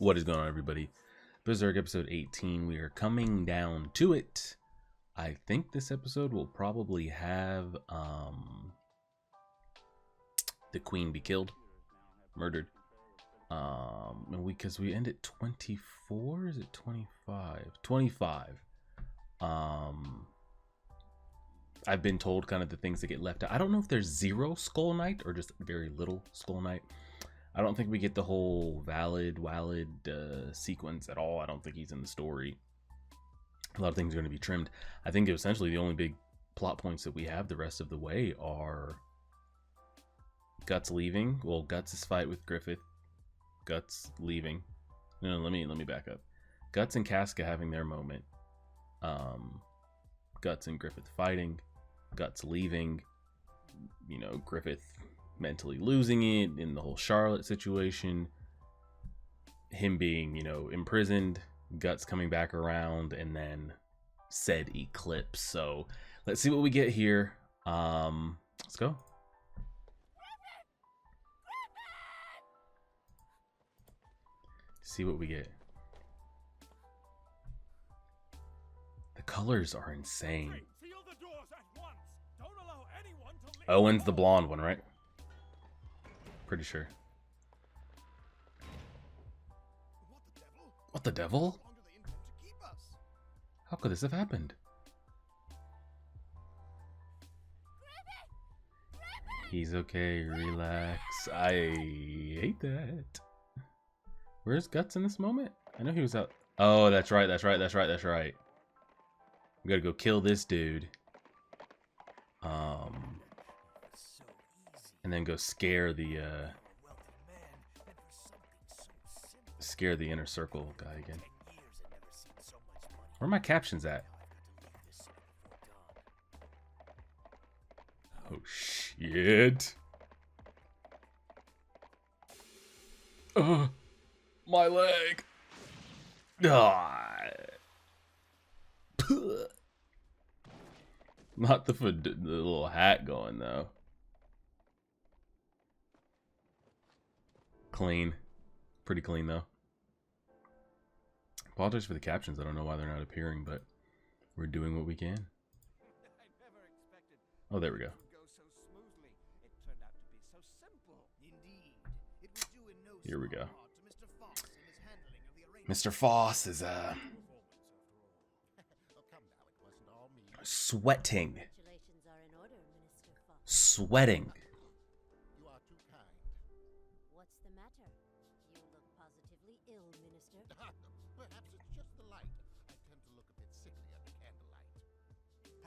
What is going on, everybody? Berserk episode 18. We are coming down to it. I think this episode will probably have the queen be killed, murdered. And because we end at 24, is it 25? 25. I've been told kind of the things that get left out. I don't know if there's zero Skull Knight or just very little Skull Knight. I don't think we get the whole Walid sequence at all. I don't think he's in the story. A lot of things are going to be trimmed. I think essentially the only big plot points that we have the rest of the way are Guts leaving. Well, Guts' fight with Griffith. Guts leaving. No, let me back up. Guts and Casca having their moment. Guts and Griffith fighting. Guts leaving. You know, Griffith mentally losing it in the whole Charlotte situation, him being, you know, imprisoned, Guts coming back around, and then said eclipse. So let's see what we get here. Let's go. See what we get. The colors are insane. Owen's the blonde one, right? Pretty sure. What the devil? How could this have happened? He's okay, relax. I hate that. Where's Guts in this moment? I know he was out. Oh, that's right. We gotta go kill this dude. And then go scare the inner circle guy again. Where are my captions at? Oh shit. My leg. Not the little hat going though. Clean. Pretty clean though. Apologize for the captions. I don't know why they're not appearing, but we're doing what we can. Oh, there we go. Here we go. Mr. Foss is sweating. Sweating.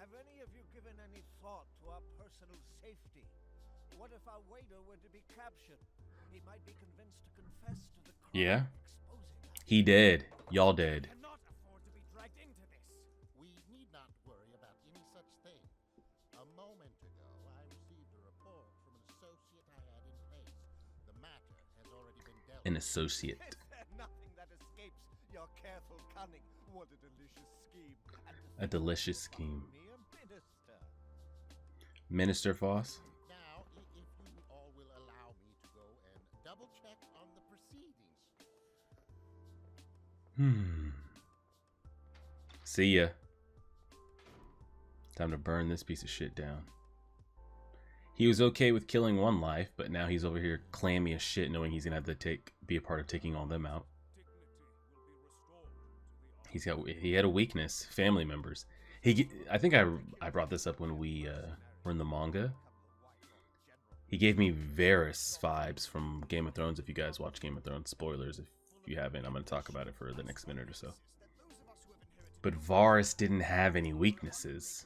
Have any of you given any thought to our personal safety? What if our waiter were to be captured? He might be convinced to confess to the crime. Yeah. He did. Y'all did. Cannot afford to be dragged into this. We need not worry about any such thing. A moment ago, I received a report from an associate I had in place. The matter has already been dealt with. An associate. Is there nothing that escapes your careful cunning? What a delicious scheme. A delicious scheme. Minister. Minister Foss. Now, if you all will allow me to go and double check on the proceedings. See ya. Time to burn this piece of shit down. He was okay with killing one life, but now he's over here clammy as shit, knowing he's gonna have to be a part of taking all them out. He had a weakness. Family members. I think I brought this up when we were in the manga. He gave me Varys vibes from Game of Thrones. If you guys watch Game of Thrones, spoilers if you haven't, I'm going to talk about it for the next minute or so. But Varys didn't have any weaknesses.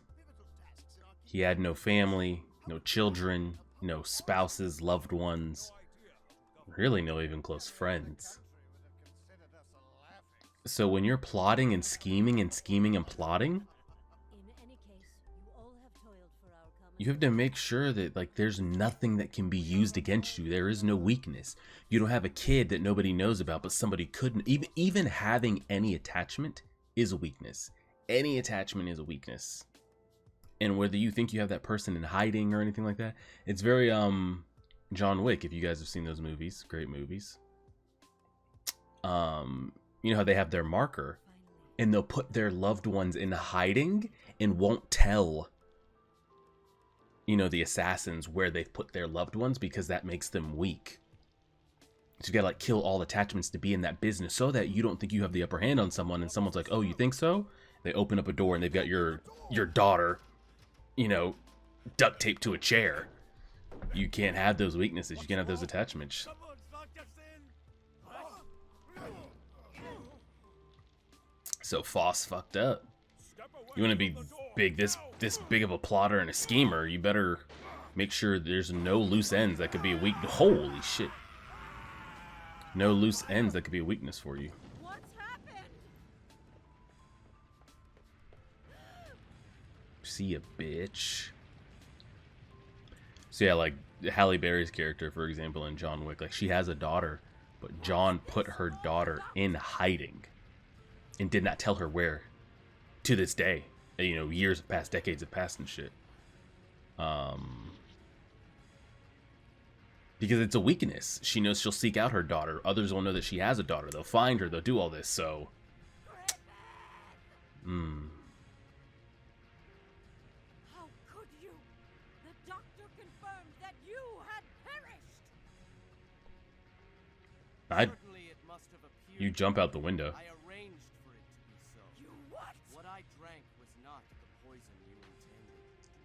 He had no family, no children, no spouses, loved ones, really no even close friends. So when you're plotting and scheming and plotting, you have to make sure that like there's nothing that can be used against you. There is no weakness. You don't have a kid that nobody knows about, but somebody couldn't. Even having any attachment is a weakness. Any attachment is a weakness. And whether you think you have that person in hiding or anything like that, it's very John Wick. If you guys have seen those movies, great movies. you know how they have their marker, and they'll put their loved ones in hiding and won't tell, you know, the assassins where they've put their loved ones, because that makes them weak. So you gotta like kill all attachments to be in that business, so that you don't think you have the upper hand on someone, and someone's like, oh, you think so? They open up a door and they've got your daughter, you know, duct taped to a chair. You can't have those weaknesses. You can't have those attachments. So Foss fucked up. You want to be big, this big of a plotter and a schemer, you better make sure there's no loose ends that could be a weak. Holy shit! No loose ends that could be a weakness for you. What's happened? See ya, bitch. So yeah, like Halle Berry's character, for example, in John Wick, like she has a daughter, but John put her daughter in hiding and did not tell her where. To this day, you know, years have passed, decades have passed and shit. Because it's a weakness. She knows she'll seek out her daughter. Others will know that she has a daughter. They'll find her. They'll do all this. So, How could you? The doctor confirmed that you had perished. Certainly it must have appeared. You jump out the window. I arranged for it to be so. You what? What I drank was not the poison you intended.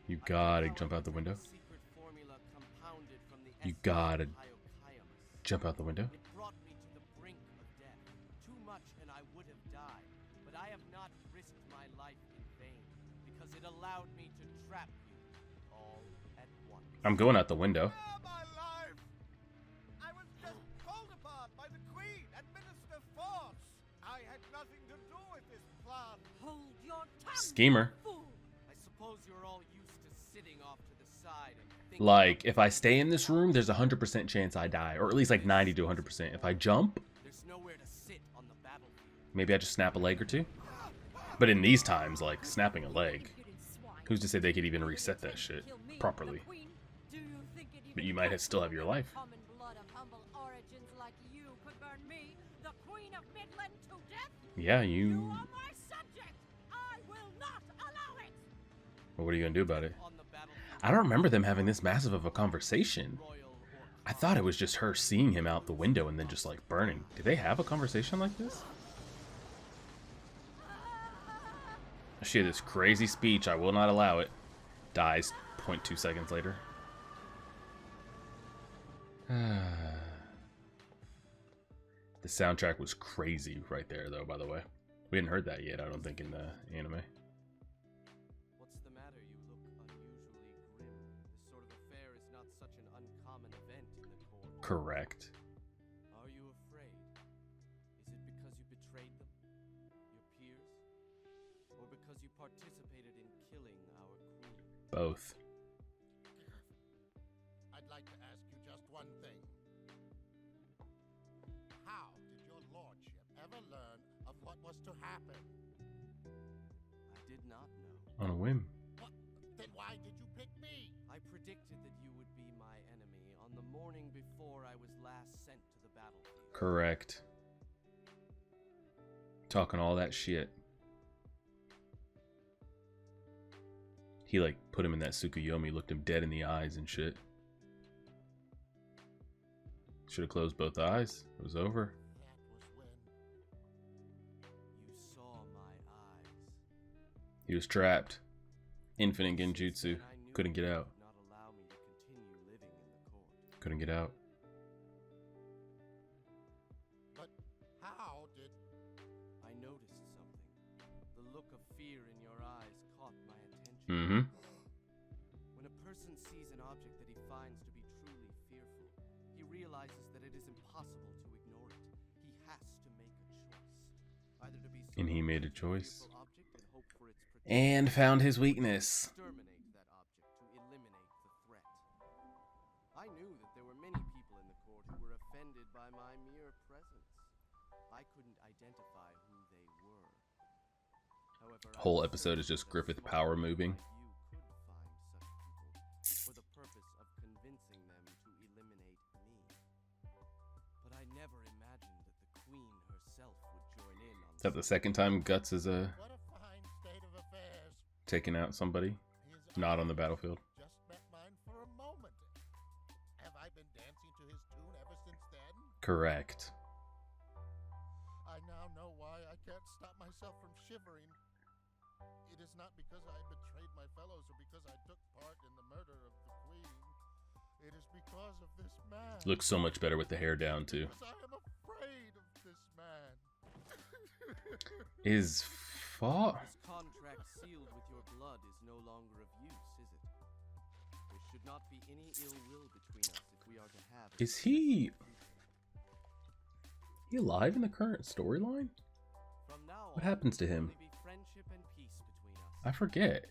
You gotta jump out the window. Secret formula compounded from the You essence gotta of Hyocayamus. jump out the window. It brought me to the brink of death. Too much and I would have died. But I have not risked my life in vain, because it allowed me to trap you all at once. I'm going out the window. Ah, my life! I was just called upon by the Queen and Minister Foss. I had nothing to do with this plan. Hold your tongue, Schemer. fool. I suppose you're all used to sitting off to the side and thinking. Like, if I stay in this room, there's a 100% chance I die. Or at least like 90 to 100%. If I jump, There's nowhere to sit on the battlefield. maybe I just snap a leg or two. But in these times, like, snapping a leg, Impudent swine. who's to say they could even reset that shit Kill me, properly? the queen? Do you think it But even you might still have your life. Common blood of humble origins like you could burn me, the Queen of Midland, to death? Yeah, You you... are my subject. I will not allow it. Well, what are you gonna do about it? On the battlefield, I don't remember them having this massive of a conversation. royal or I thought it was just her seeing him out the window and then just like burning. Did they have a conversation like this? She had this crazy speech, I will not allow it. Dies 0.2 seconds later. The soundtrack was crazy right there though, by the way. We hadn't heard that yet, I don't think, in the anime. What's the matter? You look unusually grim. This sort of affair is not such an uncommon event in the court. Correct. Are you afraid? Is it because you betrayed them? Your peers? Or because you participated in killing our queen? Both. I'd like to ask you just one thing. How did your lordship ever learn of what was to happen? I did not know. On a whim. What? Then why did you pick me? I predicted that you would be my enemy on the morning before I was last sent to the battlefield. Correct. Talking all that shit. He like put him in that Tsukuyomi, looked him dead in the eyes and shit. Should have closed both eyes. It was over. That was when. You saw my eyes. He was trapped. Infinite Since genjutsu. then, I knew Couldn't get you out. would not allow me to continue living in the court. Couldn't get out. But how did. I noticed something. The look of fear in your eyes caught my attention. Mm-hmm. When a person sees an object that he finds to be truly fearful, he realizes that it is impossible to ignore it. He has to make a choice. Either to be And he surrounded made a with the choice. fearful object and hope for its protection, And found his weakness. exterminate that object to eliminate the threat. I knew that there were many people in the court who were offended by my mere presence. I couldn't identify who they were. However, I Whole was episode is certain just that a Griffith smart power man moving. like you could find such people for the purpose of convincing them to eliminate me. But I never imagined that the queen herself would join in on Is that the second time Guts is What a fine state of affairs. taking out somebody His not on the eyes battlefield? just met mine for a moment. Have I been dancing to his tune ever since then? Correct. I now know why I can't stop myself from shivering. It is not because I betrayed my fellows or because I took part in the murder of the queen. It is because of this man. Looks so much better with the hair down too. Because I am afraid of this man. Is Fa this contract sealed with your blood is no longer of use, is it? There should not be any ill will between us if we are to have a Is he alive in the current storyline? From now What on, happens to there will him? only be friendship and peace between us. I forget.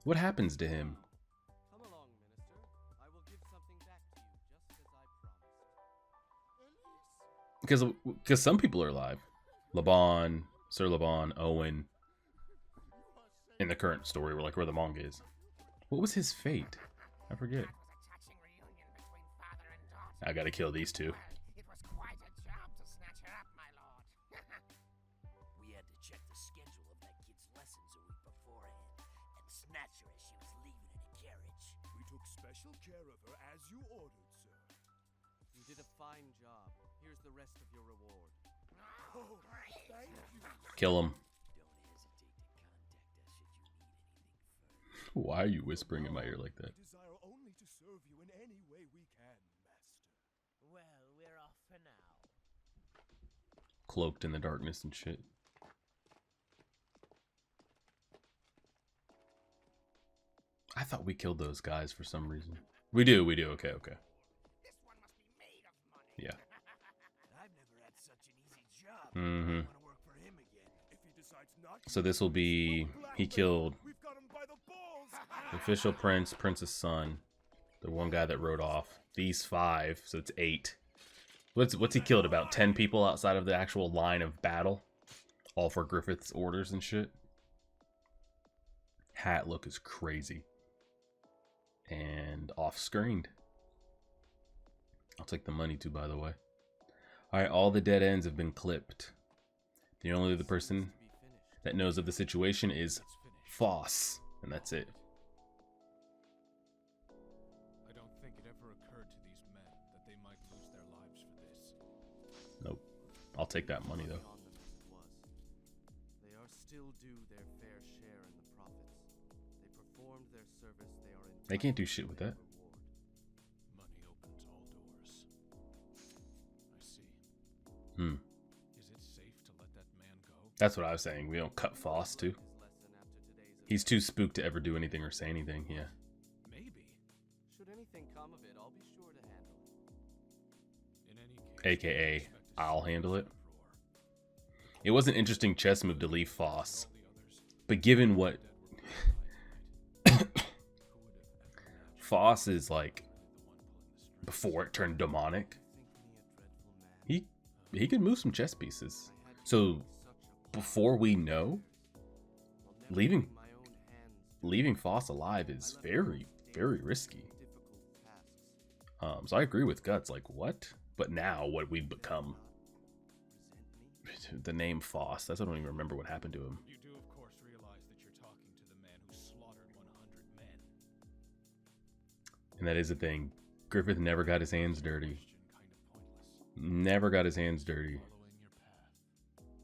What happens to him? Come along, Minister. I will give something back to you, just as I promised. Because some people are alive. Laban, Sir Laban, Owen. In the current story, where the manga is. What was his fate? I forget. I gotta kill these two. It was quite a job to snatch her up, my lord. We had to check the schedule of that kid's lessons a week beforehand and snatch her as she was leaving in a carriage. We took special care of her as you ordered, sir. You did a fine job. Here's the rest of your reward. Oh, thank you. Kill him. Don't hesitate to contact us should you need anything further. Why are you whispering in my ear like that? We desire only to serve you in any way we can, Master. Well, we're off for now. Cloaked in the darkness and shit. I thought we killed those guys for some reason. We do. Okay. This one must be made of money. Yeah. I've never had such an easy job. Mm-hmm. I want to work for him again. If he decides not to, So this will be... He killed we've got him by the balls. the official prince, prince's son, the one guy that rode off. These 5, so it's 8. What's he killed? About 10 people outside of the actual line of battle? All for Griffith's orders and shit. Hat look is crazy. And off-screened. I'll take the money too, by the way. Alright, all the dead ends have been clipped. The only other person To be finished. that knows of the situation is Foss. And that's it. I don't think it ever occurred to these men that they might lose their lives for this. Nope. I'll take that money, though. On them as it was. They are still due their fair share in the profits. They performed their service. They are They can't do entitled shit to with their that. reward. Money opens all doors. I see. Hmm. Is it safe to let that man go? That's what I was saying. We don't cut Foss, too. His lesson after today's He's event. too spooked to ever do anything or say anything, yeah. Maybe. Should anything come of it, I'll be sure to handle it. In any case, AKA, expect to I'll see handle it. uproar. It was an interesting chess move to leave Foss. All the others But given what dead were real life tonight. Who would have ever imagined Foss is like the one pulling the strings? before it turned demonic, Think me a dreadful man. he could move some chess pieces. I had to So make such a before we know, I'll never leaving- bring my own hands leaving Foss alive is I left very, those very dangerous, risky. difficult tasks. So I agree with Guts. Like, what? But now what we've become, Resent me? the name Foss, that's I don't even remember what happened to him. You do, of course, realize that you're talking to the man who slaughtered 100 men. And that is the thing. Griffith never got his hands dirty. Question kind of pointless. Never got his hands dirty. Following your path.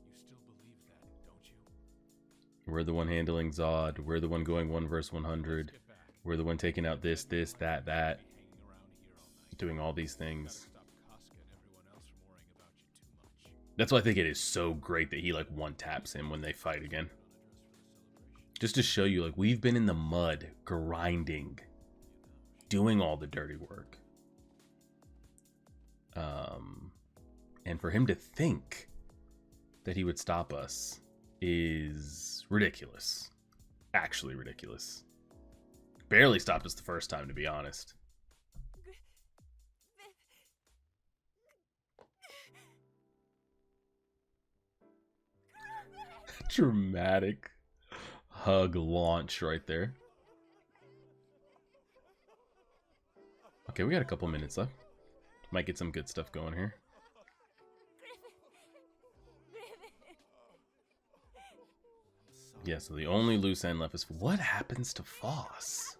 You still believe that, don't you? We're the one handling Zod. We're the one going 1 versus 100. Get back. We're the one taking out this, that, Be hanging around here all night. doing all these Gotta things. stop Casca and everyone else from worrying about you too much. That's why I think it is so great that he like one taps him when they fight again. Put on a dress for the celebration. Just to show you, like, we've been in the mud, grinding, doing all the dirty work. And for him to think that he would stop us is ridiculous. Actually ridiculous. Barely stopped us the first time, to be honest. Dramatic hug launch right there. Okay, we got a couple minutes left. Might get some good stuff going here. Griffith, Yeah, so the only loose end left is what happens to Foss?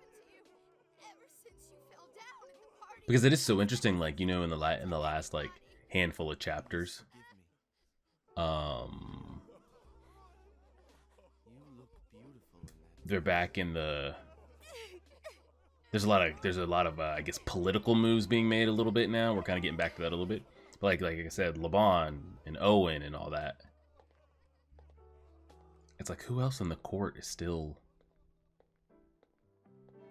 Because it is so interesting, like, you know, in the last like handful of chapters, they're back in the. There's a lot of I guess political moves being made a little bit now. We're kind of getting back to that a little bit, but like I said, Laban and Owen and all that. It's like, who else in the court is still,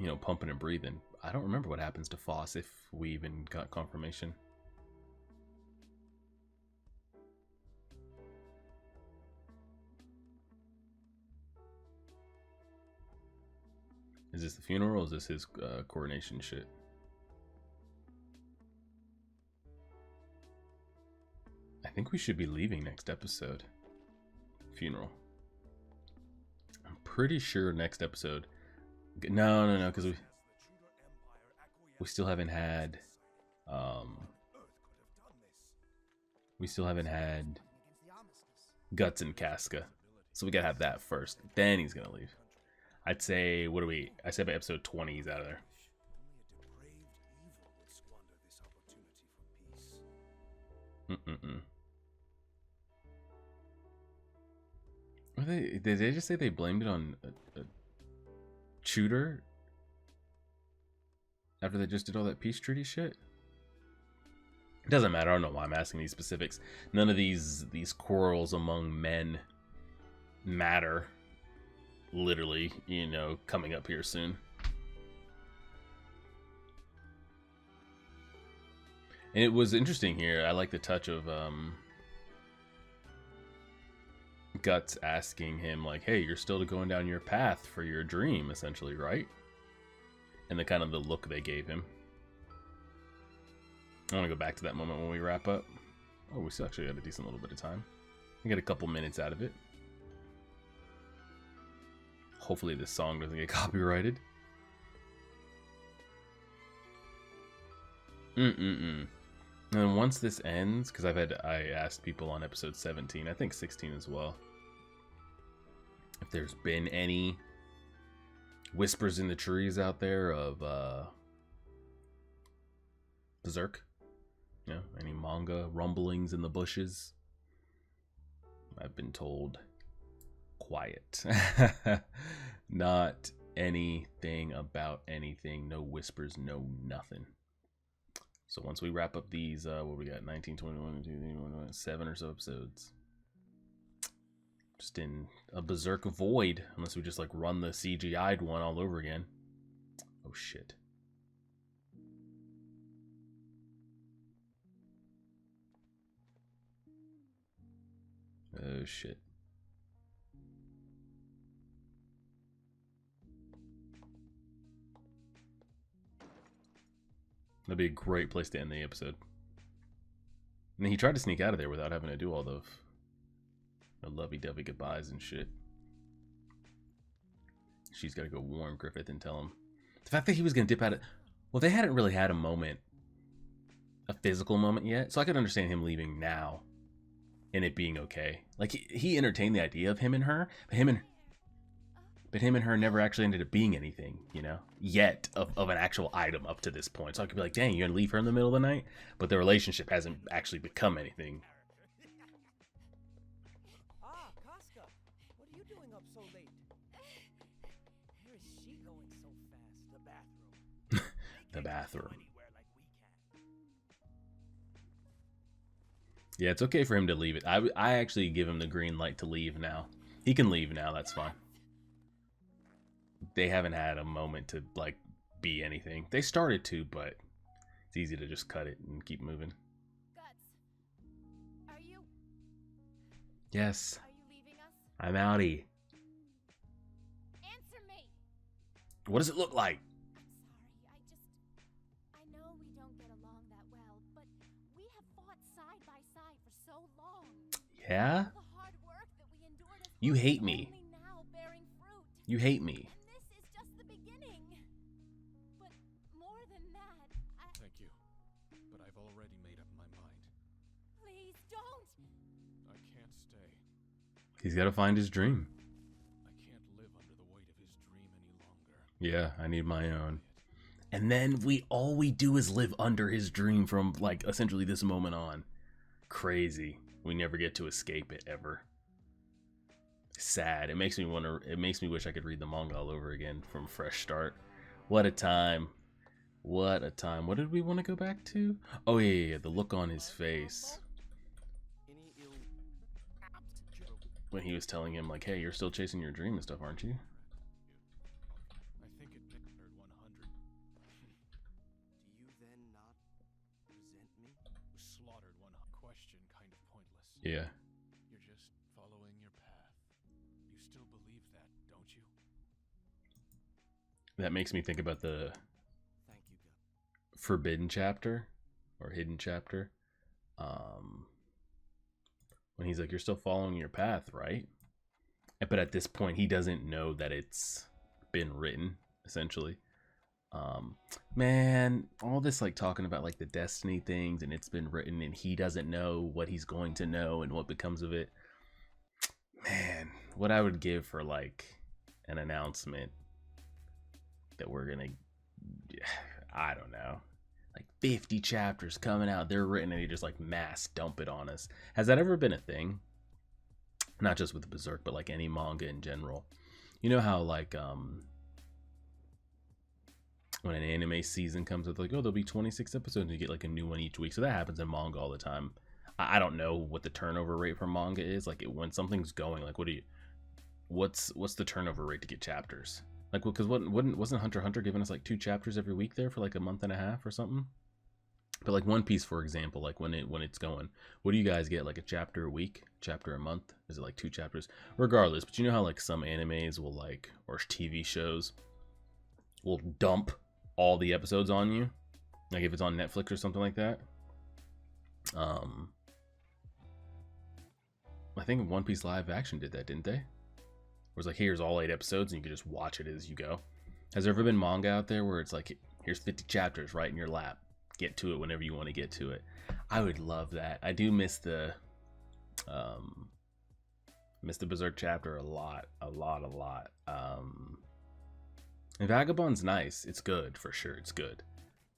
you know, pumping and breathing? I don't remember what happens to Foss, if we even got confirmation. Is this the funeral, or is this his coronation shit? I think we should be leaving next episode. Funeral. I'm pretty sure next episode. No, because we still haven't had. We still haven't had Guts and Casca, so we gotta have that first. Then he's gonna leave. I'd say, what do we? I said by episode 20 he's out of there. Did they just say they blamed it on a shooter after they just did all that peace treaty shit? It doesn't matter. I don't know why I'm asking these specifics. None of these quarrels among men matter. Literally, you know, coming up here soon. And it was interesting here. I like the touch of Guts asking him, like, hey, you're still going down your path for your dream, essentially, right? And the kind of the look they gave him. I want to go back to that moment when we wrap up. Oh, we still actually have a decent little bit of time. We get a couple minutes out of it. Hopefully this song doesn't get copyrighted. And once this ends, because I asked people on episode 17, I think 16 as well, if there's been any whispers in the trees out there of Berserk, you know, any manga rumblings in the bushes. I've been told quiet. Not anything about anything, no whispers, no nothing. So once we wrap up these, what we got, 19, 21, 22, 7 or so episodes. Just in a Berserk void, unless we just like run the CGI'd one all over again. Oh shit. Oh shit. That'd be a great place to end the episode. And he tried to sneak out of there without having to do all the lovey-dovey goodbyes and shit. She's got to go warn Griffith and tell him. The fact that he was going to dip out of... Well, they hadn't really had a moment, a physical moment yet, so I could understand him leaving now and it being okay. Like, he entertained the idea of him and her, but him and her never actually ended up being anything, you know, yet of an actual item up to this point. So I could be like, dang, you're gonna leave her in the middle of the night? But the relationship hasn't actually become anything. Ah, Casca, what are you doing up so late? Where is she going so fast? The bathroom. The bathroom. Yeah, it's okay for him to leave it. I actually give him the green light to leave now. He can leave now, that's fine. They haven't had a moment to, like, be anything. They started to, but it's easy to just cut it and keep moving. Guts, are you... Yes. Are you leaving us? I'm outie. Answer me! What does it look like? I'm sorry, I know we don't get along that well, but we have fought side by side for so long. Yeah? The hard work that we endured as You brothers hate me. only now bearing fruit. You hate me. And this is just the beginning. But more than that, Thank you. But I've already made up my mind. please don't. I can't stay. He's got to find his dream. I can't Yeah, I need my own. And then all we do is live under his dream from like essentially this moment on. Crazy. We never get to escape it ever. Sad. It makes me wish I could read the manga all over again from a fresh start. What a time. What a time. What did we want to go back to? Oh yeah, the look on his face when he was telling him like, hey, you're still chasing your dream and stuff, aren't you? I think it mattered 100. Do you then not resent me? Was slaughtered 100. Question kind of pointless. Yeah. You're just following your path. You still believe that, don't you? That makes me think about the Thank you, God. forbidden chapter or hidden chapter. When he's like, you're still following your path, right? But at this point, he doesn't know that it's been written, essentially. Man, all this like talking about like the destiny things and it's been written and he doesn't know what he's going to know and what becomes of it. Man, what I would give for like an announcement that we're gonna, I don't know, like 50 chapters coming out, they're written and they just like mass dump it on us. Has that ever been a thing? Not just with Berserk, but like any manga in general. You know how like when an anime season comes up, like, oh, there'll be 26 episodes and you get like a new one each week. So that happens in manga all the time. I don't know what the turnover rate for manga is. Like when something's going, like what's the turnover rate to get chapters? Like, because wasn't Hunter x Hunter giving us like 2 chapters every week there for like a month and a half or something? But like One Piece, for example, like when it's going, what do you guys get? Like a chapter a week, chapter a month? Is it like 2 chapters? Regardless, but you know how like some animes will like, or TV shows will dump all the episodes on you, like if it's on Netflix or something like that. I think One Piece live action did that, didn't they? Where it's like, here's all 8 episodes and you can just watch it as you go. Has there ever been manga out there where it's like, here's 50 chapters right in your lap, get to it whenever you want to get to it? I would love that. I do miss the Berserk chapter a lot. And Vagabond's nice. It's good for sure. It's good.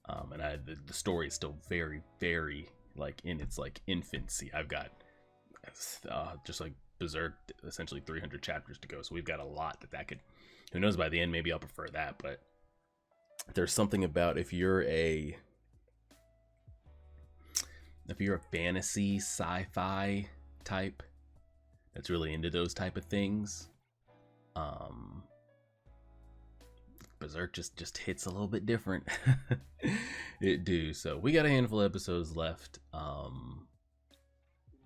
And the story is still very, very like in its like infancy. I've got just like Berserk, essentially 300 chapters to go. So we've got a lot that could, who knows, by the end, maybe I'll prefer that. But there's something about if you're a fantasy sci-fi type that's really into those type of things, Berserk just hits a little bit different. It do. So we got a handful of episodes left.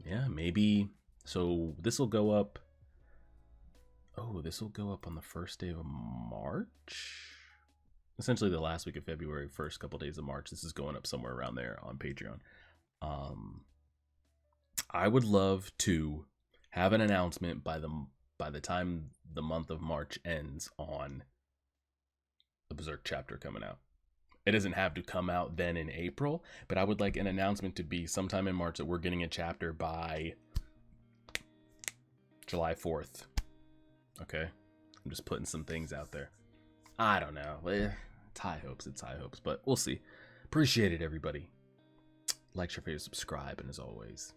Yeah, maybe. So this will go up. Oh, this will go up on the first day of March. Essentially the last week of February, first couple days of March. This is going up somewhere around there on Patreon. I would love to have an announcement by the time the month of March ends on the Berserk chapter coming out. It doesn't have to come out then in April, but I would like an announcement to be sometime in March that we're getting a chapter by July 4th. Okay? I'm just putting some things out there. I don't know. It's high hopes, but we'll see. Appreciate it, everybody. Like, share, favorite, subscribe, and as always,